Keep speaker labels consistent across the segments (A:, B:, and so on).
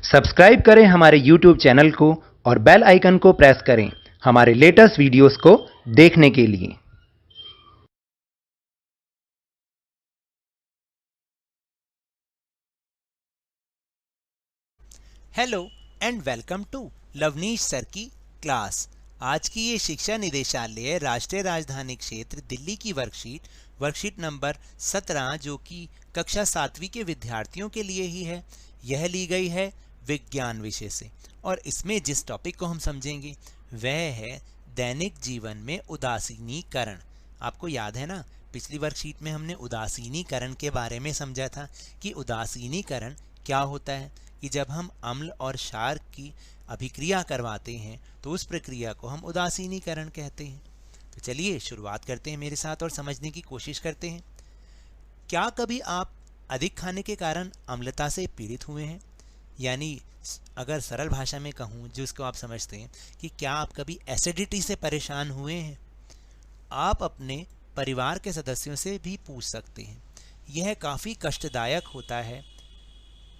A: Subscribe करें हमारे YouTube channel को और बेल आइकन को प्रेस करें हमारे लेटेस्ट वीडियोस को देखने के लिए।
B: Hello and welcome to Lavneesh sir की क्लास। आज की ये शिक्षा निदेशालय राष्ट्रीय राजधानी क्षेत्र दिल्ली की वर्कशीट नंबर 17 जो कि कक्षा 7वीं के विद्यार्थियों के लिए ही है, यह ली गई है विज्ञान विषय से। और इसमें जिस टॉपिक को हम समझेंगे वह है दैनिक जीवन में उदासीनीकरण। आपको याद है ना, पिछली वर्कशीट में हमने उदासीनीकरण के बारे में समझा था कि उदासीनीकरण क्या होता है, कि जब हम अम्ल और क्षार की अभिक्रिया करवाते हैं तो उस प्रक्रिया को हम उदासीनीकरण कहते हैं। तो चलिए शुरुआत करते हैं मेरे साथ और समझने की कोशिश करते हैं। क्या कभी आप अधिक खाने के कारण अम्लता से पीड़ित हुए हैं? यानी अगर सरल भाषा में कहूँ जिसको आप समझते हैं, कि क्या आप कभी एसिडिटी से परेशान हुए हैं? आप अपने परिवार के सदस्यों से भी पूछ सकते हैं। यह काफ़ी कष्टदायक होता है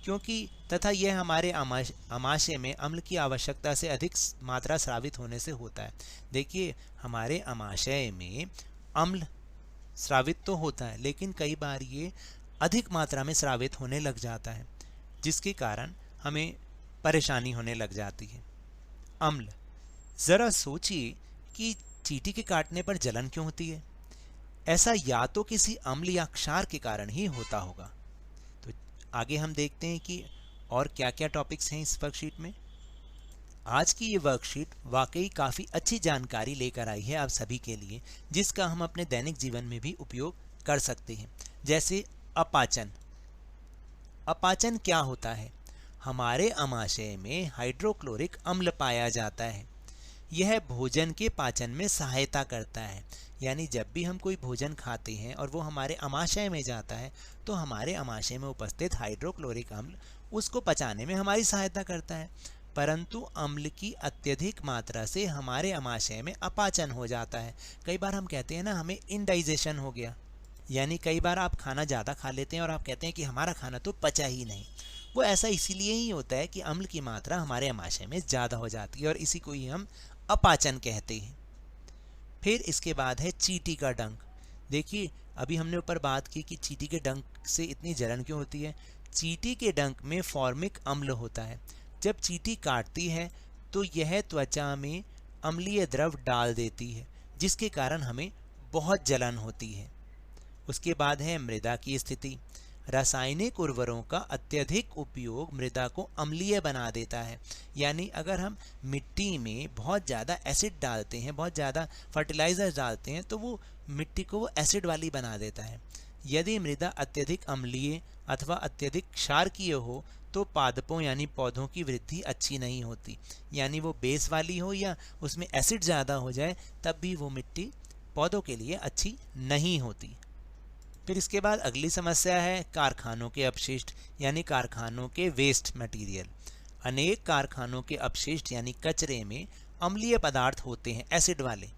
B: क्योंकि तथा यह हमारे आमाशय में अम्ल की आवश्यकता से अधिक मात्रा स्रावित होने से होता है। देखिए, हमारे आमाशय में अम्ल स्रावित तो होता है, लेकिन कई बार ये अधिक मात्रा में स्रावित होने लग जाता है, जिसके कारण हमें परेशानी होने लग जाती है। अम्ल, ज़रा सोचिए कि चींटी के काटने पर जलन क्यों होती है? ऐसा या तो किसी अम्ल या क्षार के कारण ही होता होगा। तो आगे हम देखते हैं कि और क्या क्या टॉपिक्स हैं इस वर्कशीट में। आज की ये वर्कशीट वाकई काफ़ी अच्छी जानकारी लेकर आई है आप सभी के लिए, जिसका हम अपने दैनिक जीवन में भी उपयोग कर सकते हैं। जैसे अपाचन। अपाचन क्या होता है? हमारे आमाशय में हाइड्रोक्लोरिक अम्ल पाया जाता है। यह भोजन के पाचन में सहायता करता है। यानी जब भी हम कोई भोजन खाते हैं और वो हमारे आमाशय में जाता है तो हमारे आमाशय में उपस्थित हाइड्रोक्लोरिक अम्ल उसको पचाने में हमारी सहायता करता है। परंतु अम्ल की अत्यधिक मात्रा से हमारे आमाशय में अपाचन हो जाता है। कई बार हम कहते हैं ना, हमें इनडाइजेशन हो गया। यानी कई बार आप खाना ज़्यादा खा लेते हैं और आप कहते हैं कि हमारा खाना तो पचा ही नहीं। वो ऐसा इसीलिए ही होता है कि अम्ल की मात्रा हमारे आमाशय में ज़्यादा हो जाती है और इसी को ही हम अपाचन कहते हैं। फिर इसके बाद है चींटी का डंक। देखिए, अभी हमने ऊपर बात की कि चींटी के डंक से इतनी जलन क्यों होती है। चींटी के डंक में फॉर्मिक अम्ल होता है। जब चींटी काटती है तो यह त्वचा में अम्लीय द्रव डाल देती है, जिसके कारण हमें बहुत जलन होती है। उसके बाद है मृदा की स्थिति। रासायनिक उर्वरकों का अत्यधिक उपयोग मृदा को अम्लीय बना देता है। यानी अगर हम मिट्टी में बहुत ज़्यादा एसिड डालते हैं, बहुत ज़्यादा फर्टिलाइज़र डालते हैं, तो वो मिट्टी को वो एसिड वाली बना देता है। यदि मृदा अत्यधिक अम्लीय अथवा अत्यधिक क्षारकीय हो तो पादपों यानी पौधों की वृद्धि अच्छी नहीं होती। यानी वो बेस वाली हो या उसमें एसिड ज़्यादा हो जाए, तब भी वो मिट्टी पौधों के लिए अच्छी नहीं होती। फिर इसके बाद अगली समस्या है कारखानों के अपशिष्ट, यानी कारखानों के वेस्ट मटेरियल। अनेक कारखानों के अपशिष्ट यानी कचरे में अम्लीय पदार्थ होते हैं, एसिड वाले।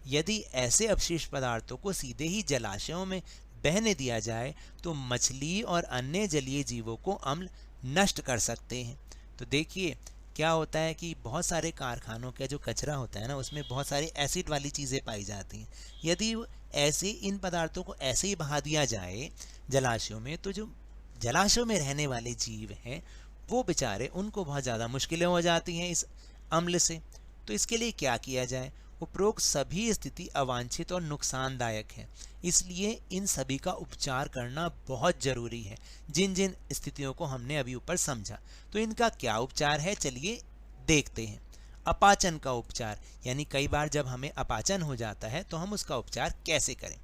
B: यदि ऐसे अपशिष्ट पदार्थों को सीधे ही जलाशयों में बहने दिया जाए तो मछली और अन्य जलीय जीवों को अम्ल नष्ट कर सकते हैं। तो देखिए, क्या होता है कि बहुत सारे कारखानों का जो कचरा होता है ना, उसमें बहुत सारी एसिड वाली चीज़ें पाई जाती हैं। यदि ऐसे इन पदार्थों को ऐसे ही बहा दिया जाए जलाशयों में, तो जो जलाशयों में रहने वाले जीव हैं वो बेचारे, उनको बहुत ज़्यादा मुश्किलें हो जाती हैं इस अम्ल से। तो इसके लिए क्या किया जाए? उपरोक्त सभी स्थिति अवांछित और नुकसानदायक है, इसलिए इन सभी का उपचार करना बहुत जरूरी है। जिन जिन स्थितियों को हमने अभी ऊपर समझा, तो इनका क्या उपचार है, चलिए देखते हैं। अपाचन का उपचार, यानी कई बार जब हमें अपाचन हो जाता है तो हम उसका उपचार कैसे करें।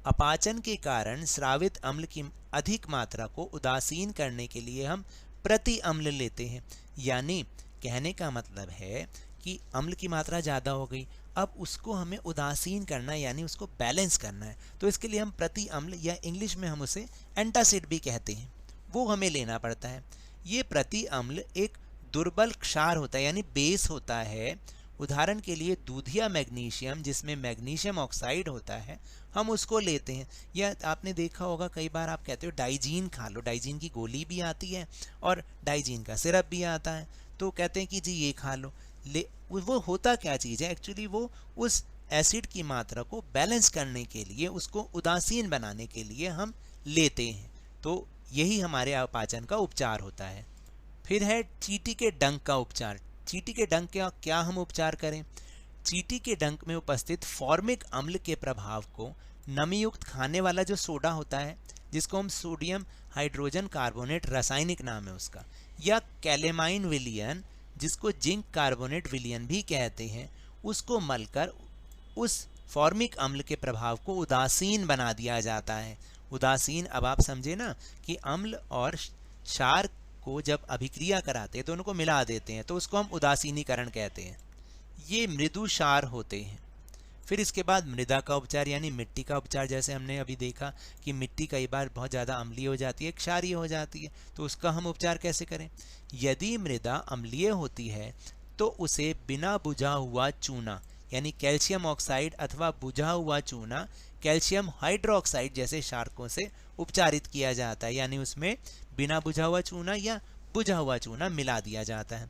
B: अपाचन के कारण स्रावित अम्ल की अधिक मात्रा को उदासीन करने के लिए हम प्रति अम्ल लेते हैं। यानी कहने का मतलब है कि अम्ल की मात्रा ज़्यादा हो गई, अब उसको हमें उदासीन करना है, यानी उसको बैलेंस करना है। तो इसके लिए हम प्रति अम्ल, या इंग्लिश में हम उसे एंटासिड भी कहते हैं, वो हमें लेना पड़ता है। ये प्रति अम्ल एक दुर्बल क्षार होता है, यानी बेस होता है। उदाहरण के लिए दूधिया मैग्नीशियम जिसमें मैग्नीशियम ऑक्साइड होता है, हम उसको लेते हैं। या आपने देखा होगा कई बार आप कहते हो डाइजीन खा लो, डाइजीन की गोली भी आती है और डाइजीन का सिरप भी आता है, तो कहते हैं कि जी ये खा लो। वो होता क्या चीज़ है, एक्चुअली वो उस एसिड की मात्रा को बैलेंस करने के लिए, उसको उदासीन बनाने के लिए हम लेते हैं। तो यही हमारे अपाचन का उपचार होता है। फिर है चींटी के डंक का उपचार। चींटी के डंक का क्या हम उपचार करें? चींटी के डंक में उपस्थित फॉर्मिक अम्ल के प्रभाव को नमीयुक्त खाने वाला जो सोडा होता है, जिसको हम सोडियम हाइड्रोजन कार्बोनेट रासायनिक नाम है उसका, या कैलेमाइन विलियन जिसको जिंक कार्बोनेट विलियन भी कहते हैं, उसको मलकर उस फॉर्मिक अम्ल के प्रभाव को उदासीन बना दिया जाता है। उदासीन, अब आप समझे ना कि अम्ल और क्षार को जब अभिक्रिया कराते हैं तो उनको मिला देते हैं, तो उसको हम उदासीनीकरण कहते हैं। ये मृदु क्षार होते हैं। फिर इसके बाद मृदा का उपचार यानी मिट्टी का उपचार, जैसे हमने अभी देखा कि मिट्टी कई बार बहुत ज़्यादा अम्लीय हो जाती है, क्षारीय हो जाती है, तो उसका हम उपचार कैसे करें? यदि मृदा अम्लीय होती है तो उसे बिना बुझा हुआ चूना यानी कैल्शियम ऑक्साइड अथवा बुझा हुआ चूना कैल्शियम हाइड्रोक्साइड जैसे क्षारकों से उपचारित किया जाता है, यानी उसमें बिना बुझा हुआ चूना या बुझा हुआ चूना मिला दिया जाता है।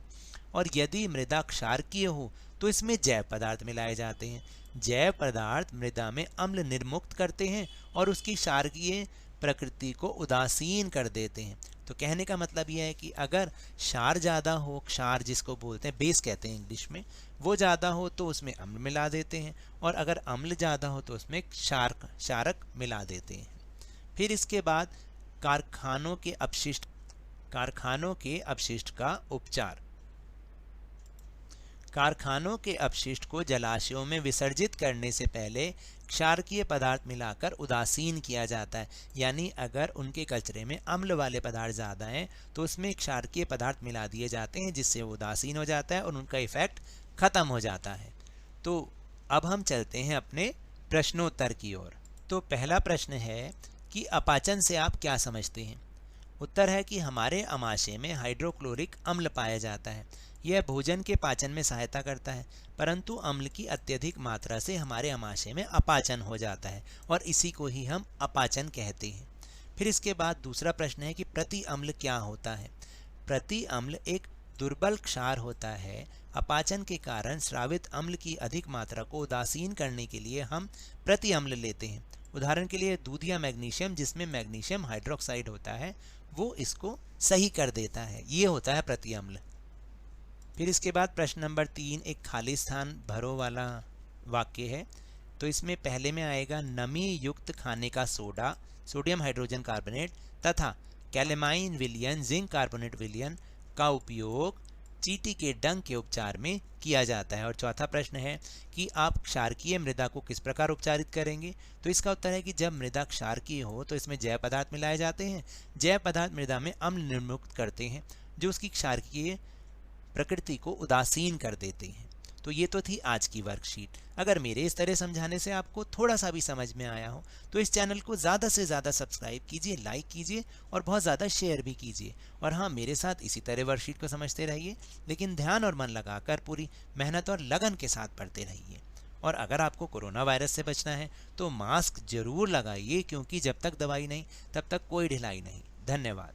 B: और यदि मृदा क्षारकीय हो तो इसमें जैव पदार्थ मिलाए जाते हैं। जैव पदार्थ मृदा में अम्ल निर्मुक्त करते हैं और उसकी क्षारकीय प्रकृति को उदासीन कर देते हैं। तो कहने का मतलब यह है कि अगर क्षार ज़्यादा हो, क्षार जिसको बोलते हैं बेस कहते हैं इंग्लिश में, वो ज़्यादा हो तो उसमें अम्ल मिला देते हैं, और अगर अम्ल ज़्यादा हो तो उसमें क्षारक मिला देते हैं। फिर इसके बाद कारखानों के अपशिष्ट का उपचार। कारखानों के अपशिष्ट को जलाशयों में विसर्जित करने से पहले क्षारकीय पदार्थ मिलाकर उदासीन किया जाता है, यानी अगर उनके कचरे में अम्ल वाले पदार्थ ज़्यादा हैं तो उसमें क्षारकीय पदार्थ मिला दिए जाते हैं, जिससे वो उदासीन हो जाता है और उनका इफेक्ट ख़त्म हो जाता है। तो अब हम चलते हैं अपने प्रश्नोत्तर की ओर। तो पहला प्रश्न है कि अपाचन से आप क्या समझते हैं? उत्तर है कि हमारे आमाशय में हाइड्रोक्लोरिक अम्ल पाया जाता है। यह भोजन के पाचन में सहायता करता है, परंतु अम्ल की अत्यधिक मात्रा से हमारे आमाशय में अपाचन हो जाता है और इसी को ही हम अपाचन कहते हैं। फिर इसके बाद दूसरा प्रश्न है कि प्रति अम्ल क्या होता है? प्रति अम्ल एक दुर्बल क्षार होता है। अपाचन के कारण स्रावित अम्ल की अधिक मात्रा को उदासीन करने के लिए हम प्रति अम्ल लेते हैं। उदाहरण के लिए दूध या मैग्नीशियम जिसमें मैग्नीशियम हाइड्रोक्साइड होता है, वो इसको सही कर देता है। ये होता है प्रति अम्ल। फिर इसके बाद प्रश्न नंबर 3 एक खाली स्थान भरो वाला वाक्य है। तो इसमें पहले में आएगा नमी युक्त खाने का सोडा सोडियम हाइड्रोजन कार्बोनेट तथा कैलेमाइन विलियन जिंक कार्बोनेट विलियन का उपयोग चींटी के डंक के उपचार में किया जाता है। और चौथा प्रश्न है कि आप क्षारकीय मृदा को किस प्रकार उपचारित करेंगे? तो इसका उत्तर है कि जब मृदा क्षारकीय हो तो इसमें जैव पदार्थ मिलाए जाते हैं। जैव पदार्थ मृदा में अम्ल निर्मुक्त करते हैं जो उसकी क्षारकीय प्रकृति को उदासीन कर देते हैं। तो ये तो थी आज की वर्कशीट। अगर मेरे इस तरह समझाने से आपको थोड़ा सा भी समझ में आया हो तो इस चैनल को ज़्यादा से ज़्यादा सब्सक्राइब कीजिए, लाइक कीजिए और बहुत ज़्यादा शेयर भी कीजिए। और हाँ, मेरे साथ इसी तरह वर्कशीट को समझते रहिए, लेकिन ध्यान और मन लगाकर पूरी मेहनत और लगन के साथ पढ़ते रहिए। और अगर आपको कोरोना वायरस से बचना है तो मास्क जरूर लगाइए, क्योंकि जब तक दवाई नहीं तब तक कोई ढिलाई नहीं। धन्यवाद।